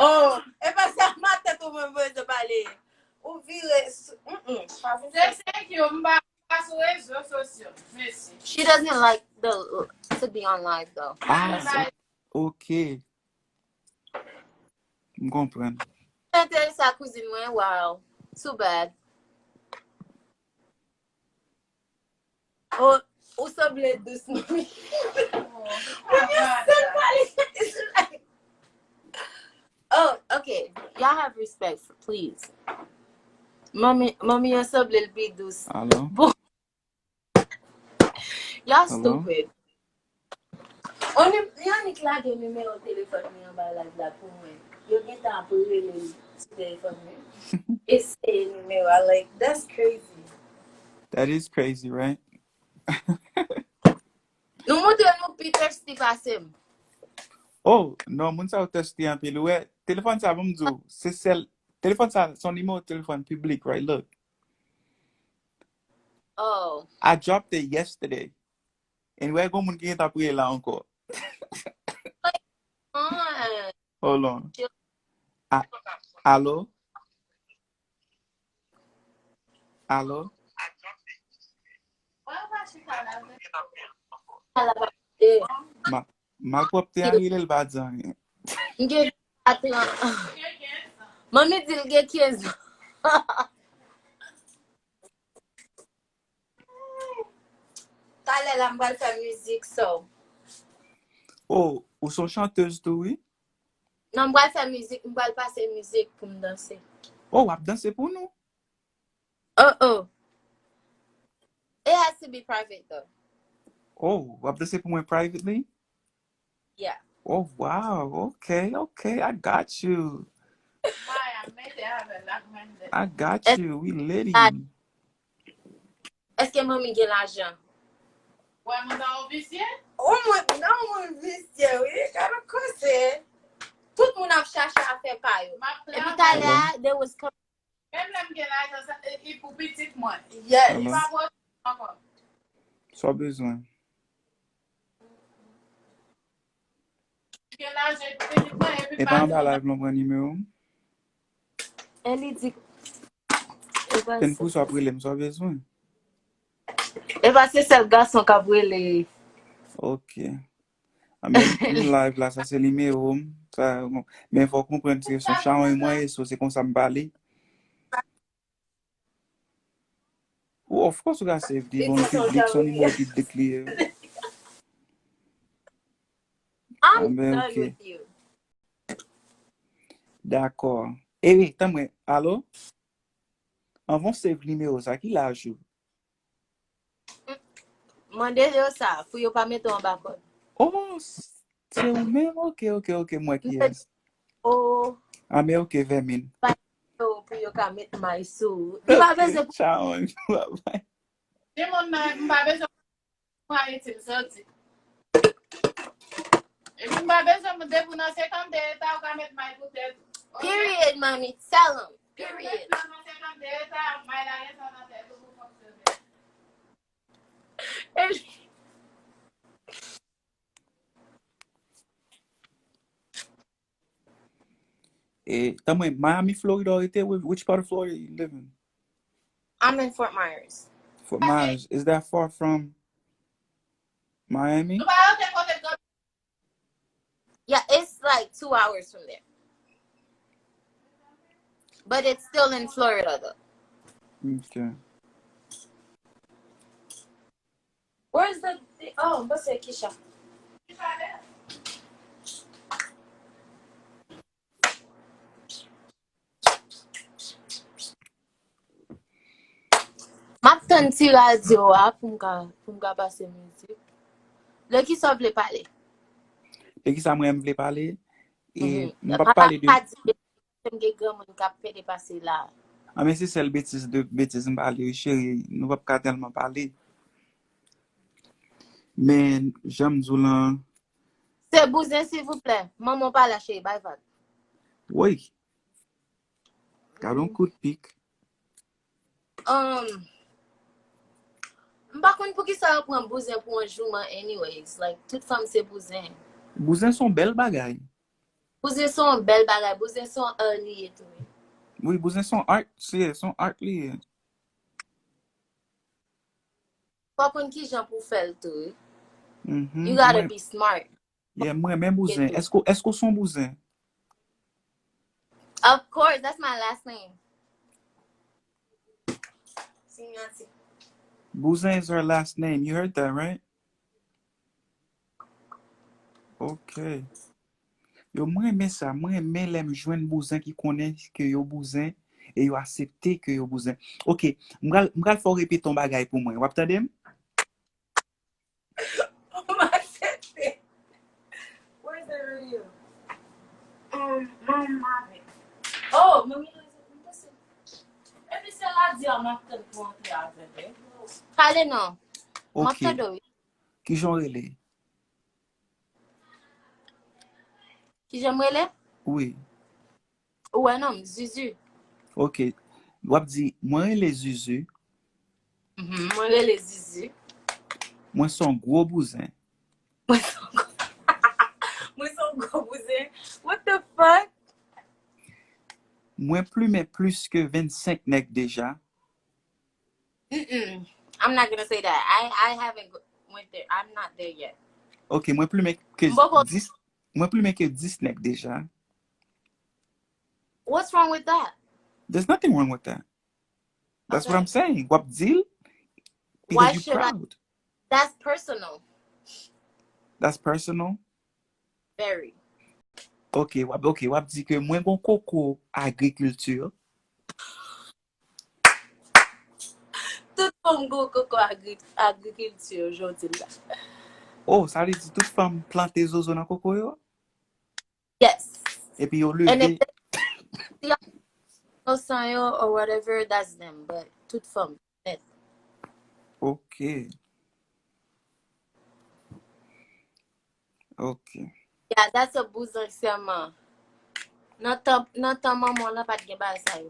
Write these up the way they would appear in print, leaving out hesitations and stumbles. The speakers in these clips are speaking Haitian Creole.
Oh, e pa se a matin tout me veut de parler. Ou vire. She doesn't like to be on live though. Ah, ok. Je comprends. Intéresse à cousine moi, wow. Too bad. Oh, ou semble douce, mommy. When you still parler, it's like. Oh, okay. Y'all have respect, please. Mommy, you semble be douce. Hello? Y'all Hello? stupid. On est, Yannick là, il numéro de téléphone, mais en bas là pour moi. You get that pour le téléphone. It's a numéro. Like, that's crazy. That is crazy, right? Nous montrons Peter Steve Asim. Oh, non, moun sa ou testi an pil. Ouais, téléphone ça va m'dou. C'est celle, téléphone ça, son numéro de téléphone public, right? Look. Oh. I dropped it yesterday. And where go moun ki ta priye la encore? Hold on. Allô? Allô? Ma pop te a rile l badjan. Mami dit ge 15. T'allais là, m'bral faire musique, so. Oh, ou son chanteuse tou, oui? Non, m'bral faire musique, m'bral passer musique pour me danser. Oh, wap danse pou nou? Oh. It has to be private though. Oh, wap danse pou mwen privately? Yeah. Oh, wow. Okay. I got you. I got you. We litty. Est-ce que mami gen l'argent? Ouais, mon dans officier? Oh, non, mon officier, oui, quand c'est. Tout le monde a cherché à faire paille. Et puis là, there was même là, m'gen l'argent, il pour petit moi. Yes. Il va voir encore. Soit besoin. Et pas en bas live l'on prend numéro. Elle dit. Ten pou soit prile, soit besoin. Et bah c'est le garçon qui a brûlé. Ok. Amen, live là, ça c'est le numéro. Ça, mais il faut comprendre que son chant et moi, c'est comme ça me parle. Oh, of course, we got save the bon public, son numéro de clear. I'm done with you. D'accord. Eh oui, t'as moi. Allô? On va save le numéro, ça qui l'a joué? Mandez ça, faut pas mettre en bas. Oh, c'est ou même? Ok, moi qui est. Oh. Ah, mais ok, 20 000. Pour pas mettre my sou. Ciao. Et mon m'a besoin pour arrêter ça. Et puis m'a besoin de débourser 50 états ou mettre my peut-être. Period, mommy. Tell him. Period. Eh, tamo in Miami, Florida, or which part of Florida you live in? I'm in Fort Myers. Fort Myers. Is that far from Miami? Yeah, it's like 2 hours from there. But it's still in Florida though. Okay. Where's the oh, what's it, Kisha? Ma tante radio pour m'ka passer musique. Le qui s'en veut parler. Le qui ça moi me parler et on va parler de ah mais c'est celle bêtise me parler chérie, nous va pas tellement parler. Mais j'aime Zoulan. C'est Bouzin s'il vous plaît. Maman pas lâcher, bye bye. Oui. Gardons coup de pique. Par contre, pour qui ça prend Bouzin pour un jour, anyways? Like, toute femme, c'est Bouzin. Bouzin sont belles bagailles. Bouzen son bel bagay, bouzen son liye tou. Oui, bouzen son art, son art liye. Pa kon ki jan pou fel tou. You Mhm. gotta be smart. Yeah, mwen men bouzen. Tou. Esko son bouzen? Of course, that's my last name. Signati. Bouzen is her last name. You heard that, right? Okay. Yo mwen men sa, mwen men lem jwen bouzen ki konen ke yo bouzen e yo aksepte ke yo bouzen. Ok, mgal fò repet ton bagay pou mwen. Wap tadem? Machete. Where's the radio? Mama. Oh, mami, epi se la di an ap ten pou antre avek. Pale non. Ok. Mapta do. Ki jon rele? Ki jan mwele? Oui. Ouwe non, Zuzu. Ok. Wap di, mwen rele Zuzu, Mwen rele Zuzu. mwen son gwo bouzen. Mwen son go bouzen. What the fuck? Mwen plume plus ke 25 nek deja. I'm not gonna say that. I haven't went there. I'm not there yet. Ok, mwen plume ke Mboko, 10, mwen plume ke 10 nek deja. what's wrong with that? There's nothing wrong with that. That's what Okay. I'm saying. Wap dil, Why because you should I? proud. That's personal. That's personal. Very. Ok, wap di ke mwen gon koko agrikultur. Tout fom go koko agriculture jodi la. Oh, sa li di tout fam plante zozo nan koko yo? Yes. E pi yo And if leve. they no sanyo or whatever, that's them. But tout fom. Yes. Ok. Ok. Yeah, that's a bouzon seman. Nan tan maman la pat gen ba sa yo.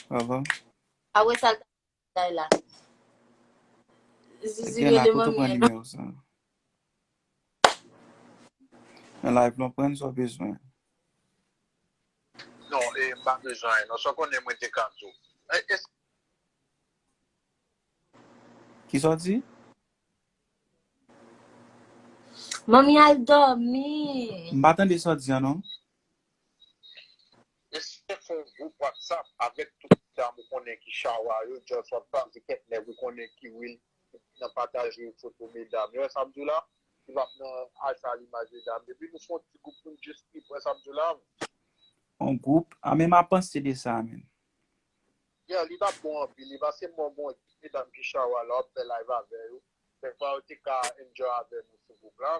Ava. Awe sal tay la. Zizi Gen la rele koto pran mami. numéro sa. En live non pren so bezwen. Non, mba bejan, non, so konen mwen te kanto. Ki so di? Mami al dormi. Mba tan de so di anon? Eske fon group WhatsApp avek tout dam ou konen ki shawa yo, just WhatsApp di ket ne ou konen ki will nan pataj yo foto me dam. Yo samdou la, ki vap nan alsa l'imaj de dam. Depi nou fon ti group pou just keep, yo samdou la. On group. A men ma panse de sa men. Ya, li va bon anpil, li va se bon ki dam ki shawa la, pe live ave yo. Pe fa ou te ka enjoy ave nou se group la.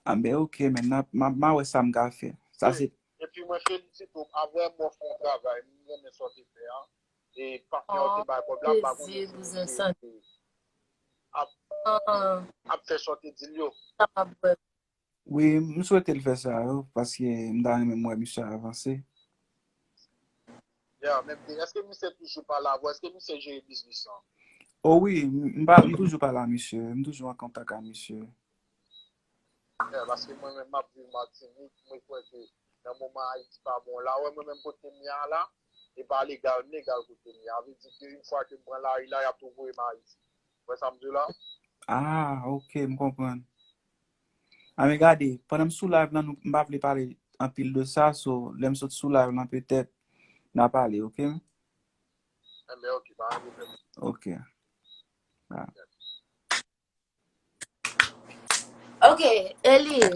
A be ok men, ma we sa mga fe. Sa se... Et puis moi félicite pour avoir mon fond travail, nous me sorti faire et partenaire de bail problème pas Plaisir, bouzon san. a fait sortir d'ilio. Sa ma bwe. Oui, m souwete l fè sa yo, paske m dan men mwen misye avanse. Yeah, même est-ce que monsieur toujours pas là, est-ce que monsieur j'ai business là? Oh oui, m toujou pa la misye, m toujou an kontak a misye. Yeah, parce que moi même m'a vu Martinique, moi crois que dans moment Haïti pas bon là, ouais moi même côté mien là, et pas légal côté mien. Veut dire que une fois que prend là, il a tout voir Haïti. Ouais, ça me dit là. Ah, ok, m kompren. A me gade, panan m sou live nan m pa vle pale an pil de sa, so lem sot sou live nan petet nan pale, ok? Mais OK, pas un problème. Ok. Ah. Okay, Eli.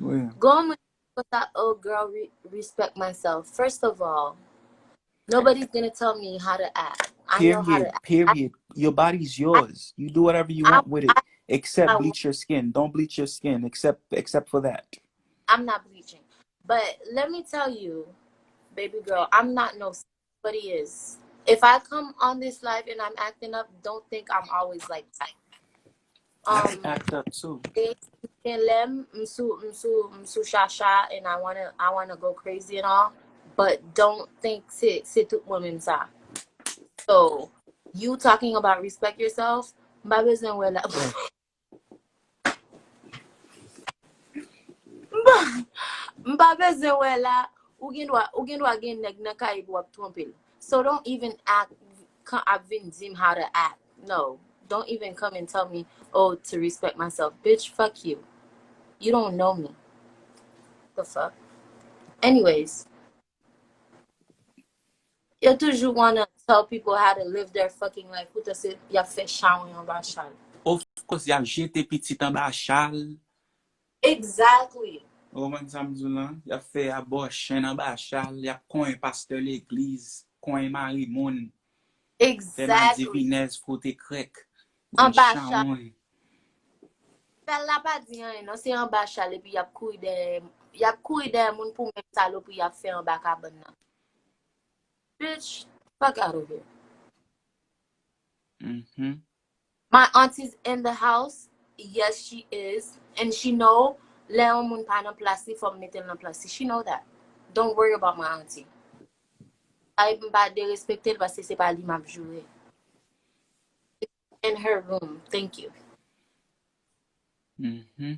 Oui. Go on with that old girl respect myself. First of all, nobody's gonna tell me how to act. I know how to act. Period. Your body's yours. You do whatever you want with it. Except bleach your skin. Don't bleach your skin except for that. I'm not bleaching. But let me tell you, baby girl, I'm not no somebody is. If I come on this live and I'm acting up, don't think I'm always like that. I act up too. Msu shasha and I wanna go crazy and all, but don't think c'est tout women ça. So you talking about respect yourself, mba bezwen wè la. M'pa bezwen wè la, ou gen dwa gen neg nan ka yi wap trompel. So don't even act, ap vin dim how to act. No. Don't even come and tell me, oh, to respect myself. Bitch, fuck you. You don't know me. The fuck? Anyways, you toujours wanna tell people how to live their fucking life. Ou te se, ya fe chawen yon ba chal. Of course, y a jete petit an ba chal. Exactly. Ou man samdou lan, y a fe abo chen an ba chal, y a koin pasteur l'eglise, koin mari moun, fe ma Exactly. divinez fote krek, An gwen ba chal. chawen. Fel la pa di an, non? Se an ba chal, epi yap kouy de moun pou men salo pou yap fe an ba kabon nan. Bitch, fuck out of here. Mm-hmm. My auntie's in the house. Yes, she is. And she know le an moun pa nan plasi fòm metel nan plasi. She know that. Don't worry about my auntie. Ay mba de respekte parce se pa li map jure. In her room. Thank you. Mm-hmm.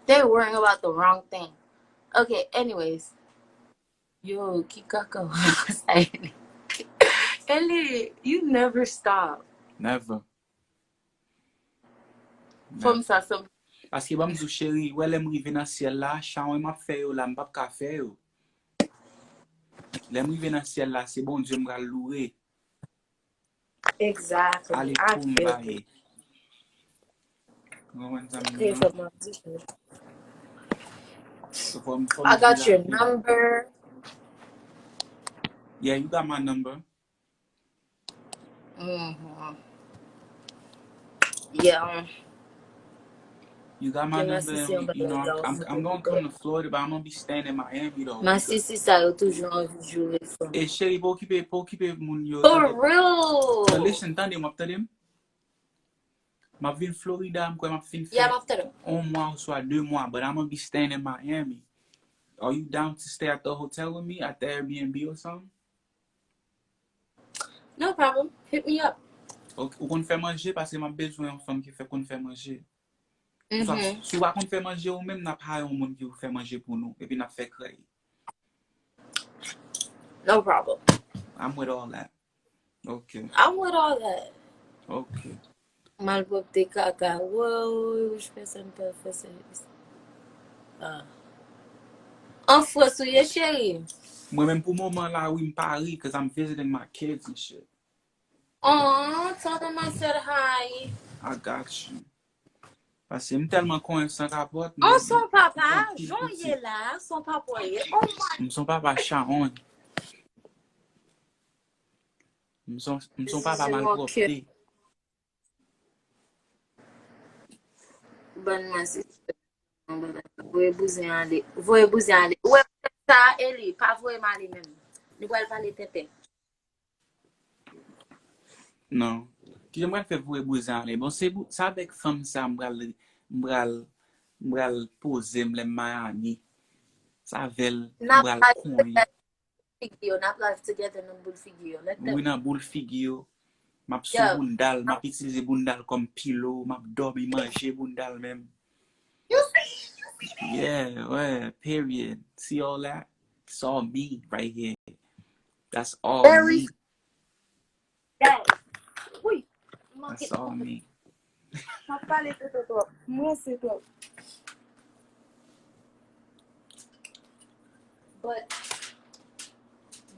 They're worrying about the wrong thing. Okay, anyways. Yo, Kikako. Ellie, you never stop. Never. Fòm sa som. Paske ba mzou chéri, wè lè mrive nan siel la, chawen map fè yo la, mbap ka fè yo. Lè mrive nan siel la, se bon Diyo mga loure. Exactly. Ale I pou feel mbaye. it. Mwen samdou Okay, lan. for my audition. So fòm I di got la. your number. Yeah, you got my number. Mm-hmm. Yeah. You got my Okay, ma number, sisi and yon ba I'm gonna come to Florida, but I'm gonna be staying in Miami though. Ma sisi sa yo toujou anvi jure fò. Eh, chéri, pou kipe moun yo. For So real! listen, tande, map tade. Map vin Florida, mkwe map fin Yeah, fè I'm after them. 1 mois ou soit 2 mois, but I'm gonna be staying in Miami. Are you down to stay at the hotel with me, at the Airbnb or something? No problem. Hit me up. Ou kon fè manje, paske map bezwen yon fèm ki fè kon fè manje. Mm-hmm. Sou wa kon fè manje ou mèm nap hay yon moun ki fè manje pou nou, epi nap fè krey. No problem. I'm with all that. Okay. I'm with all that. Okay. Malpop te kaka. Wow, je fè sa mpe fè sa. An fò sou ye chéri. Mwen men pou moment la, oui, m'Paris, cause I'm visiting my kids and shit. Oh, tell them I said hi. I got you. Paske m telman kon san kapot. Oh, son papa. Jean ye la. Son papa ye. Oh my. M son papa charon. M son papa malpropte. Bon masi. Voye bouze ande. Voye bouze ande. Ouwe sa Eli. Pa voye mali men. Ni wèl pale tete. Non. Ki jen mwen fè vwe bouzan le. Bon, sa vek fam sa mbral pose mle Miami. Sa vel mbral konye. Nap life together nan boul figyo. Mwen nan boul figyo. Map sou bundal. Map itilize bundal kom pilo. Map dormi manje bundal men. You see? Yeah, ouais, period. See all that? It's all me right here. That's all me. Yes. Oui. That's all me. Map pale tete to. Mwen se to. But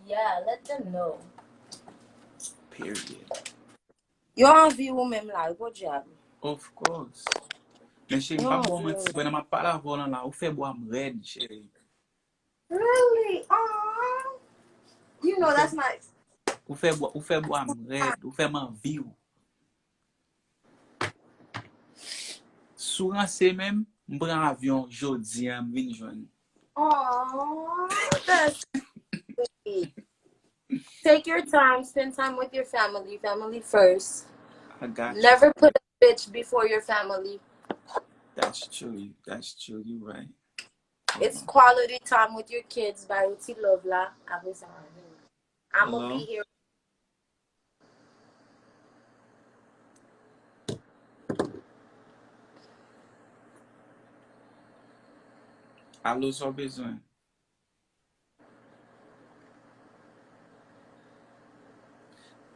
yeah, let them know. Period. Yo anvi ou menm la, ou diab. Of course. Men chéri, pa bon menti, when ma pala volan la, ou fe bo am red, chéri. Really? Aww. You know that's nice. Ou fe bo am red, ou fe man viw. Sou ranse men, mbran avyon jodi an vin jwen. Aww, that's sweet. Take your time, spend time with your family. Family first. I got you. Never put a bitch before your family. That's true. That's true. You right. It's quality time with your kids. By Uti Lovela. I'm gonna be here. Allo só bezwen.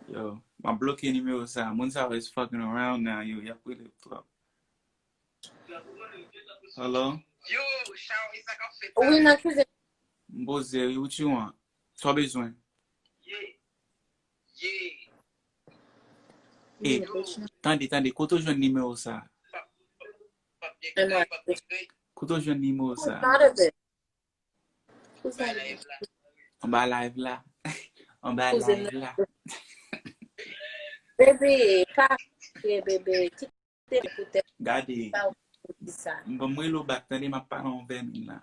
Yo, ma bloke numéro sa. Moun sa is fucking around now. Yo, y'a pris le trop. Hello? Yo, Charles, isa ka fet Oui, nan cuisine. Mboze, what you want? Só bezwen. Ye. Eh, tande, koto jwen numéro sa. Pap ye And what? kre. Koto jwen numéro Who's sa. out of it? Who's out of it? On ba live la. On ba Who's in live la. the bébé? Bébé. Kite écoute Gade, pas ça. mba mwe lo bak tande ma pa nan 20 min la.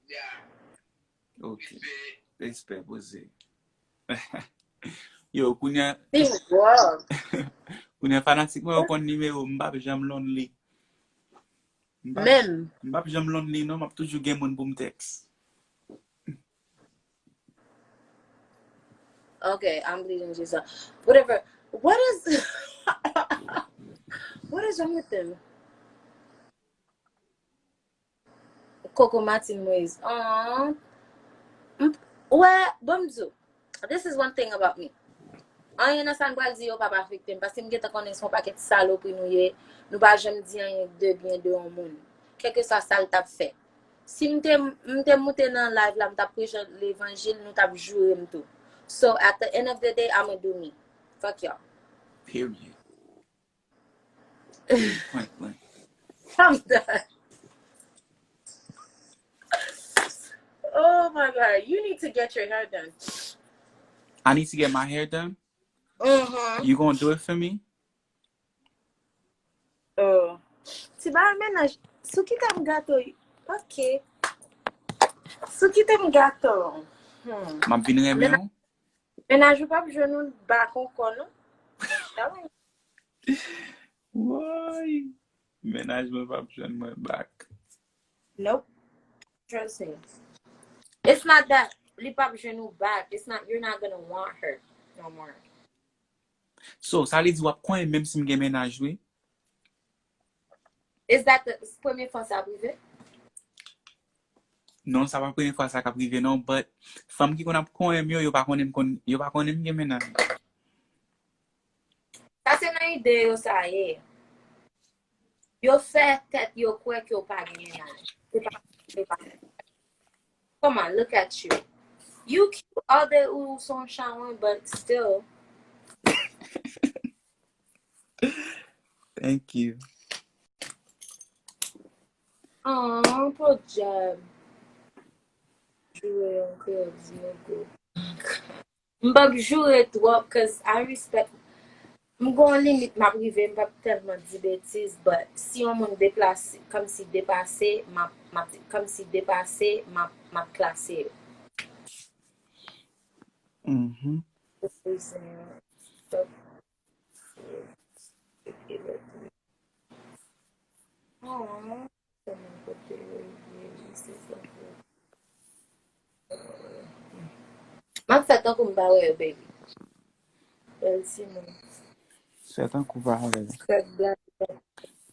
Yeah. Ok, respect, boze. Yo, kounya Wow. fanatik mwen yo kon numéro, mbap jam lon li. Même. Mbap jam lon li, non, map toujou gen moun pou m text. Okay, I'm bleeding Jesus. Whatever. What is what is wrong with them? Coco Martin Moise. Aww. Well, Bumzu. This is one thing about me. An yon san bral di yo pa pa fiktem, paske m geta konen son paket salo pou nou ye, nou pa jem di an yon de bien de an moun. Keke sa sal tap fe. Si m te moute nan live la, m tap preche l'evangil, nou tap jure m tou. So at the end of the day, I'ma do me. Fuck y'all. Period. Point blank. I'm done. Oh my God, you need to get your hair done. I need to get my hair done. Mm-hmm. You gonna do it for me? Oh. Si ba menaj, sou ki tem gato. Ok. Sou ki tem gato. Map vin reme yo? Menaj ou pa pou jenou bakon kono. Woy. Menaj mwen pap jen mwen bak. Nope. Trust me. It's not that li pa pou jenou back. It's not, you're not gonna want her no more. So, sa li di wap kwen menm si mgen menaj we? Is that the premier fois sa prive? Non, sa pa prene fwa sa ka prive non, but fam ki kon ap kwen yo pa konen mgen menaj. Sa se nan ide yo sa ye. Yo fe tet yo kwe ki yo pa gen menaj. Come on, look at you. You cute all day ou son chawan, but still. Thank you. Oh, poor job. Jure encore, go. Mbap jure trop, cause I respect. M gon limit ma prive, m pa telman di bêtise, but si yon moun deplase, comme si dépase, ma klase. Mm-hmm. Mak fè tan kou m ba wè yo, baby. El si moun. Setan kou va ale.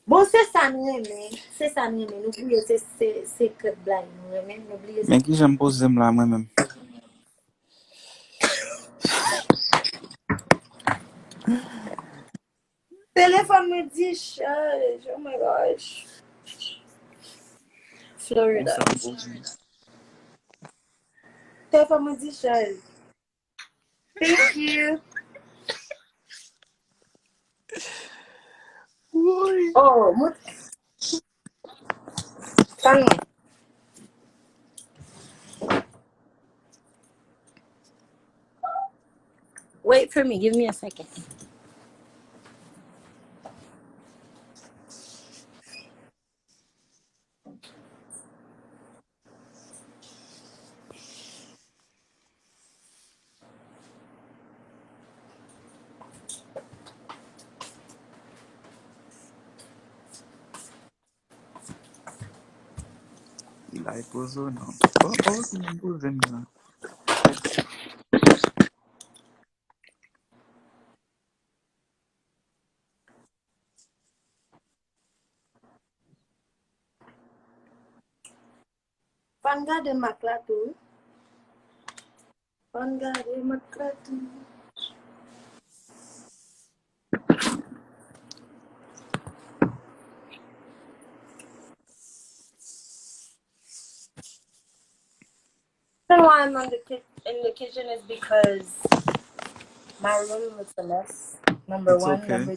Bon, se sa nou reme. Se sa nou reme. N'oubliye se kèd blan nou reme. N'oubliye se. Men ki jem pose zem la mwen men. Téléphone me dit charge. Oh my gosh. Florida. Téléphone me dit charge. Thank you. Oh, calme. Wait for me. Give me a second. Il a pose ou non? Si jem pose zem la. Fan gade mak la tou. Fan gade mak la tou. The reason why I'm in the kitchen is because my room looks a mess. Number It's one. okay. Number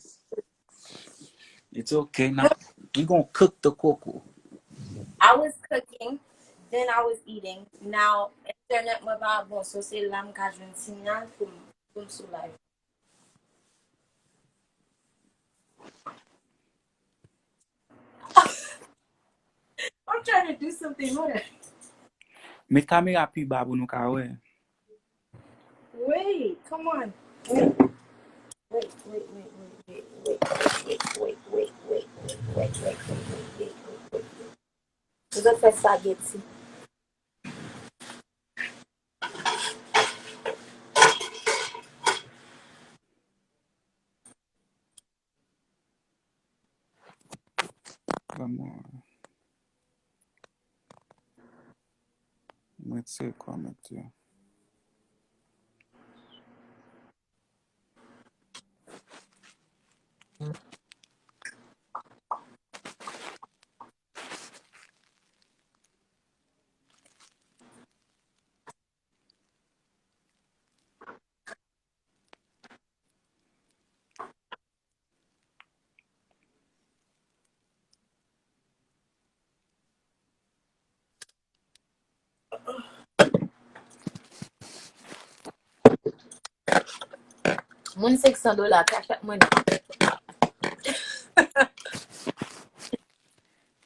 It's okay. Now, we gonna cook the cocoa. I was cooking, then I was eating. Now, internet m'a pas bon, so c'est là m'ka jwen signal pour sou live. I'm trying to do something with it. Met kamera pi ba pou nou ka we. Wait, come on. Wait. Wait. Je vais faire spaghetti. Vamos. Mwen se kwa met yo. Mon $600 cash out money.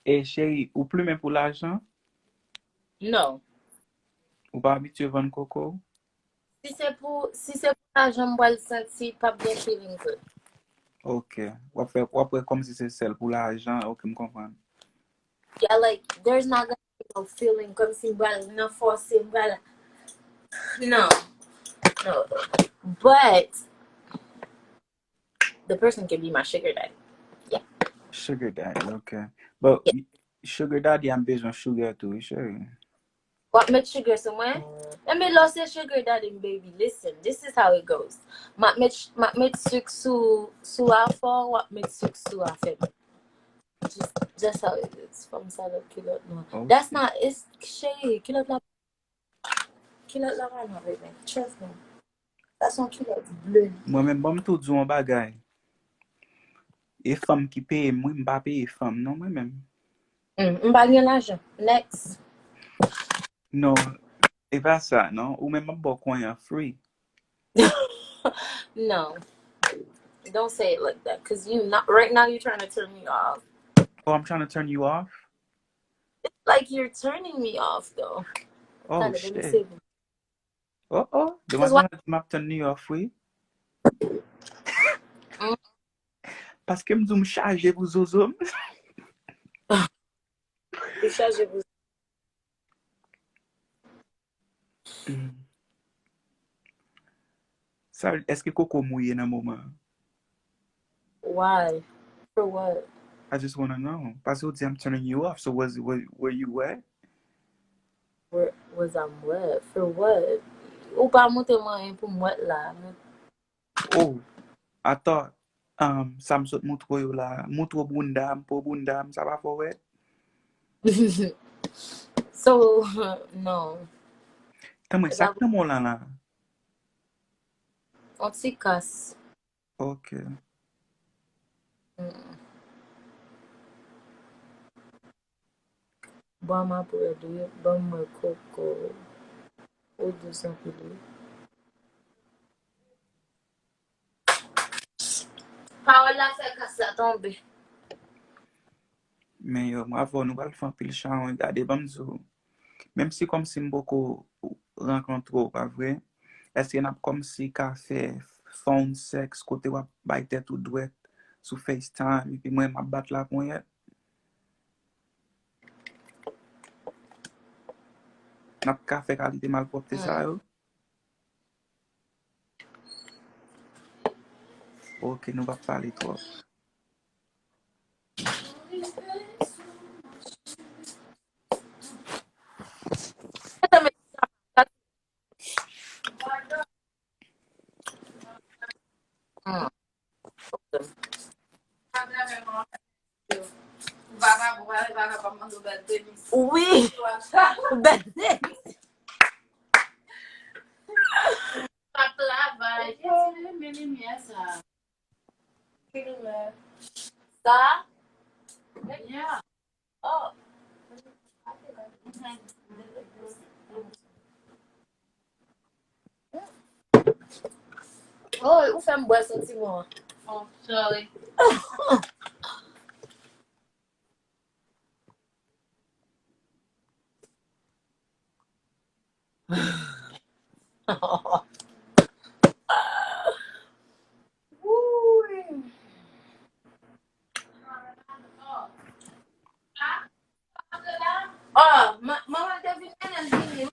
E chéri, ou plu men pou l'ajan? No. Ou pa habitue vendre coco? Si c'est pour l'argent, moi le senti pas bien feeling good. Ok. Wap kom si se sel pou l'ajan. Ok, m kompran. Yeah, like there's not gonna be no feeling comme si moi no force moi. No. But the person can be my sugar daddy. Yeah. Sugar daddy, ok. But Yeah. sugar daddy am bezon sugar tou, chéri. What made sugar somewhere? Let me lost a sugar daddy, baby. Listen, this is how it goes. Ma met sucre sous affaire, what met sucre sous affaire. Just how it is. From salad kilo no. Okay. That's not it's shade. Kilo la no, baby. Trust me. That's one kilo bleu. Mwen men bom tou djou an bagay. E fam ki peye, mwen mba peye fam, non mwen men. Mba gen l'argent. Next. Non, e pa sa, non? Ou men mba kwen ya free. No. Don't say it like that. Cause you not right now you're trying to turn me off. Oh, I'm trying to turn you off? Like you're turning me off though. Oh, Kinda, let me shit. save it. Oh. Cause Deman di map turn you off, oui? Paske mdou m chaje pou zozom. You charge vous. Sa, eske koko mouye nan mouman? Why? For what? I just wanna know. Paske ou di I'm turning you off, so were you wet? Where was I wet? For what? Ou pa monte mwen pou mwet la. Oh, I thought, sa m sot moutro yo la, moutro bundam, po bundam, sa pa fo wet? So, no. Tamwe, sak nan moun lan la? On ti kas. Ok. Ba ma pou edu, ba mwen koko. Ou 200 kilo. Pa wala fe kasa tombe. Men yo, mwa avon nou val fan pil chan, gade bam zo. Mem si kom si mboko renkontro, pa vre, eske nap kom si ka fe phone sex, kote wap bay tet ou dwet sou FaceTime, epi mwen map bat la kon yet. Nap ka fe kalite malpropte sa yo? Ok, nou va pale trop. Oui. Ben, Pas travail. Ça. ça. Yeah. Oh. Oh, ou fait me boire sentiment. Oh, sorry. Oh, maman devine elle vient.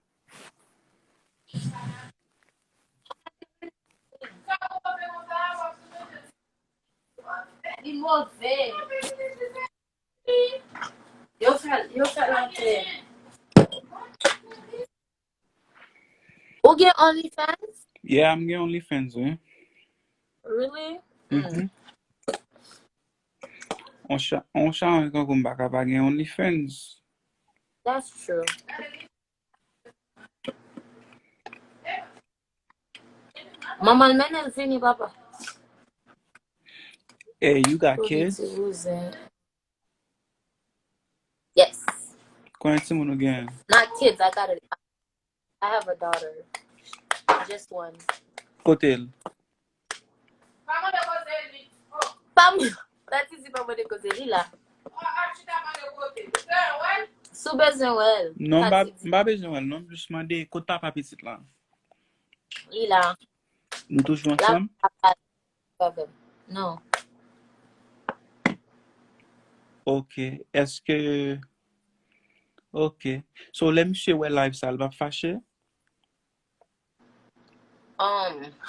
Il mauvais. Yo fait l'entrée. Ou get OnlyFans? Yeah, I'm getting OnlyFans, eh? Really? Mm-hmm. On change quand on va pas gen OnlyFans. That's true. Maman men elle fini papa. Hey, you got Who needs kids? to lose it? Yes. Combien de moun nou gen? Not kids. I have a daughter. Just one. Kotel. Pam. That is pas de côté là. Sou besoin wel. Non, mba bezon el, non. Just mande, kota pa pitit la. Lila. Nou toujou La ansam? No. Ok. Eske... Ok. So, le msye we live sal va fache?